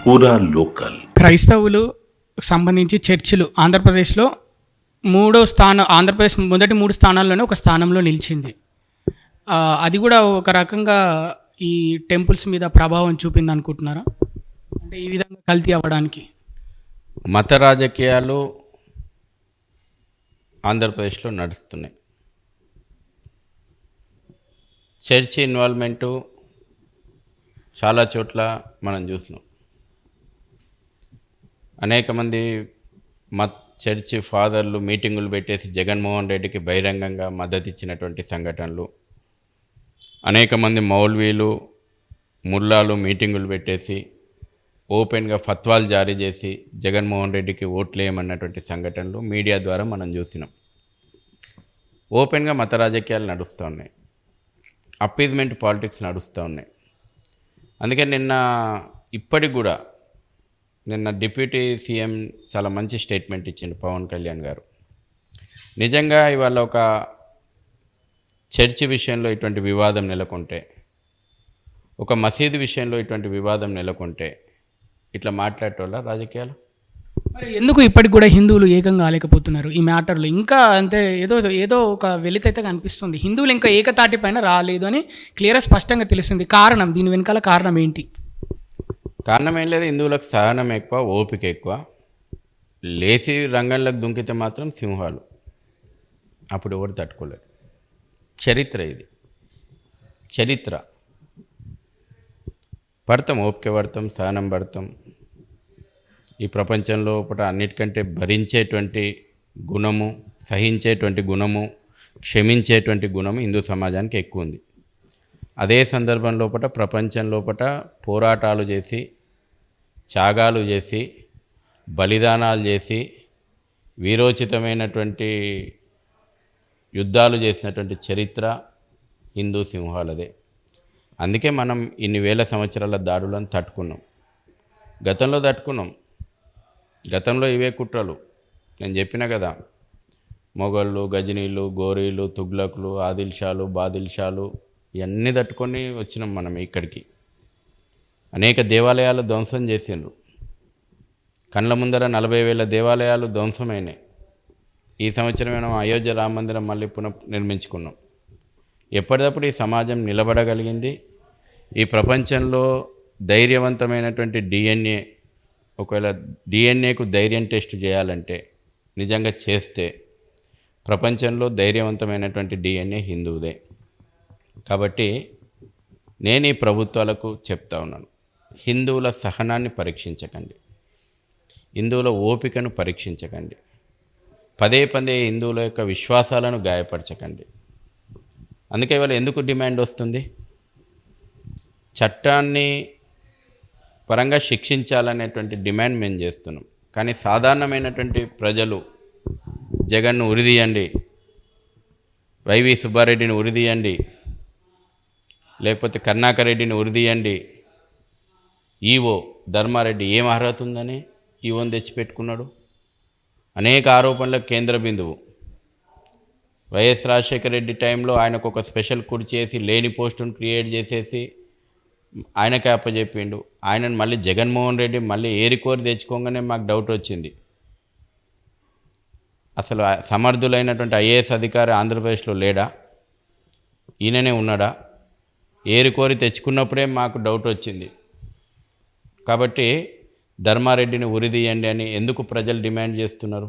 పూరా లోకల్. క్రైస్తవులు సంబంధించి చర్చిలు ఆంధ్రప్రదేశ్లో ఆంధ్రప్రదేశ్ మొదటి 3 స్థానాల్లోనే ఒక స్థానంలో నిలిచింది. అది కూడా ఒక రకంగా ఈ టెంపుల్స్ మీద ప్రభావం చూపింది అనుకుంటున్నారా? అంటే ఈ విధంగా కల్తీ అవ్వడానికి మత రాజకీయాలు ఆంధ్రప్రదేశ్లో నడుస్తున్నాయి. చర్చి ఇన్వాల్వ్మెంటు చాలా చోట్ల మనం చూసినాం. అనేక మంది చర్చి ఫాదర్లు మీటింగులు పెట్టేసి జగన్మోహన్ రెడ్డికి బహిరంగంగా మద్దతు ఇచ్చినటువంటి సంఘటనలు, అనేక మంది మౌల్వీలు ముల్లాలు మీటింగులు పెట్టేసి ఓపెన్గా ఫత్వాలు జారీ చేసి జగన్మోహన్ రెడ్డికి ఓట్లేయమన్నటువంటి సంఘటనలు మీడియా ద్వారా మనం చూసినాం. ఓపెన్గా మత రాజకీయాలు నడుస్తూ ఉన్నాయి, అప్పీజ్మెంట్ పాలిటిక్స్ నడుస్తూ ఉన్నాయి. అందుకని ఇప్పటికి కూడా నిన్న డిప్యూటీ సీఎం చాలా మంచి స్టేట్మెంట్ ఇచ్చిండు పవన్ కళ్యాణ్ గారు. నిజంగా ఇవాళ ఒక చర్చి విషయంలో ఇటువంటి వివాదం నెలకొంటే, ఒక మసీదు విషయంలో ఇటువంటి వివాదం నెలకొంటే ఇట్లా మాట్లాడేటోళ్ళ రాజకీయాలు. మరి ఎందుకు ఇప్పటికి కూడా హిందువులు ఏకంగా కాలేకపోతున్నారు ఈ మ్యాటర్లో? ఇంకా అంటే ఏదో ఒక వెలితైతే కనిపిస్తుంది. హిందువులు ఇంకా ఏకతాటి పైన రాలేదు అని క్లియర్గా స్పష్టంగా తెలుస్తుంది. కారణం, దీని వెనకాల కారణం ఏంటి? కారణం ఏం లేదు, హిందువులకు సహనం ఎక్కువ, ఓపిక ఎక్కువ. లేచి రంగంలోకి దుంకితే మాత్రం సింహాలు, అప్పుడు ఎవరు తట్టుకోలేరు. చరిత్ర ఇది, చరిత్ర. పడతాం, ఓపిక పడతాం, సహనం పడతాం. ఈ ప్రపంచంలో అన్నిటికంటే భరించేటువంటి గుణము, సహించేటువంటి గుణము, క్షమించేటువంటి గుణము హిందూ సమాజానికి ఎక్కువ ఉంది. అదే సందర్భం లోపల ప్రపంచం లోపల పోరాటాలు చేసి, త్యాగాలు చేసి, బలిదానాలు చేసి, వీరోచితమైనటువంటి యుద్ధాలు చేసినటువంటి చరిత్ర హిందూ సింహాలదే. అందుకే మనం ఇన్ని వేల సంవత్సరాల దాడులను తట్టుకున్నాం. గతంలో తట్టుకున్నాం. గతంలో ఇవే కుట్రలు నేను చెప్పిన కదా, మొఘళ్ళు, గజనీలు, గోరీలు, తుగ్లకులు, ఆదిల్షాలు, బాదిల్షాలు, ఇవన్నీ తట్టుకొని వచ్చినాం మనం ఇక్కడికి. అనేక దేవాలయాలు ధ్వంసం చేసిండ్రు. కళ్ళ ముందర 40,000 దేవాలయాలు ధ్వంసమైనాయి. ఈ సంవత్సరం మనం అయోధ్య రామ మందిరం మళ్ళీ పునర్నిర్మించుకున్నాం. ఎప్పటికప్పుడు ఈ సమాజం నిలబడగలిగింది. ఈ ప్రపంచంలో ధైర్యవంతమైనటువంటి డిఎన్ఏ, ఒకవేళ డిఎన్ఏకు ధైర్యం టెస్ట్ చేయాలంటే నిజంగా చేస్తే ప్రపంచంలో ధైర్యవంతమైనటువంటి డిఎన్ఏ హిందువుదే. కాబట్టి నేను ఈ ప్రభుత్వాలకు చెప్తా ఉన్నాను, హిందువుల సహనాన్ని పరీక్షించకండి, హిందువుల ఓపికను పరీక్షించకండి, పదే హిందువుల యొక్క విశ్వాసాలను గాయపరచకండి. అందుకే ఇవాళ ఎందుకు డిమాండ్ వస్తుంది? చట్టాన్ని పరంగా శిక్షించాలనేటువంటి డిమాండ్ మేము చేస్తున్నాం. కానీ సాధారణమైనటువంటి ప్రజలు జగన్ను ఉరిదీయండి, వైవి సుబ్బారెడ్డిని ఉరిదీయండి, లేకపోతే కరుణాకర్ రెడ్డిని ఉరిదీయండి, ఈవో ధర్మారెడ్డి ఏం అర్హత ఉందని ఈవోని తెచ్చిపెట్టుకున్నాడు? అనేక ఆరోపణలకు కేంద్ర బిందువు. వైఎస్ రాజశేఖర రెడ్డి టైంలో ఆయనకు ఒక స్పెషల్ కుర్చీ చేసి లేని పోస్టును క్రియేట్ చేసేసి ఆయనకే అప్పచెప్పిండు. ఆయనను మళ్ళీ జగన్మోహన్ రెడ్డి మళ్ళీ ఏరికోరి తెచ్చుకోగానే మాకు డౌట్ వచ్చింది, అసలు సమర్థులైనటువంటి ఐఏఎస్ అధికారి ఆంధ్రప్రదేశ్లో లేడా, ఈయననే ఉన్నాడా? ఏరికోరి తెచ్చుకున్నప్పుడే మాకు డౌట్ వచ్చింది. కాబట్టి ధర్మారెడ్డిని ఉరిదీయండి అని ఎందుకు ప్రజలు డిమాండ్ చేస్తున్నారు?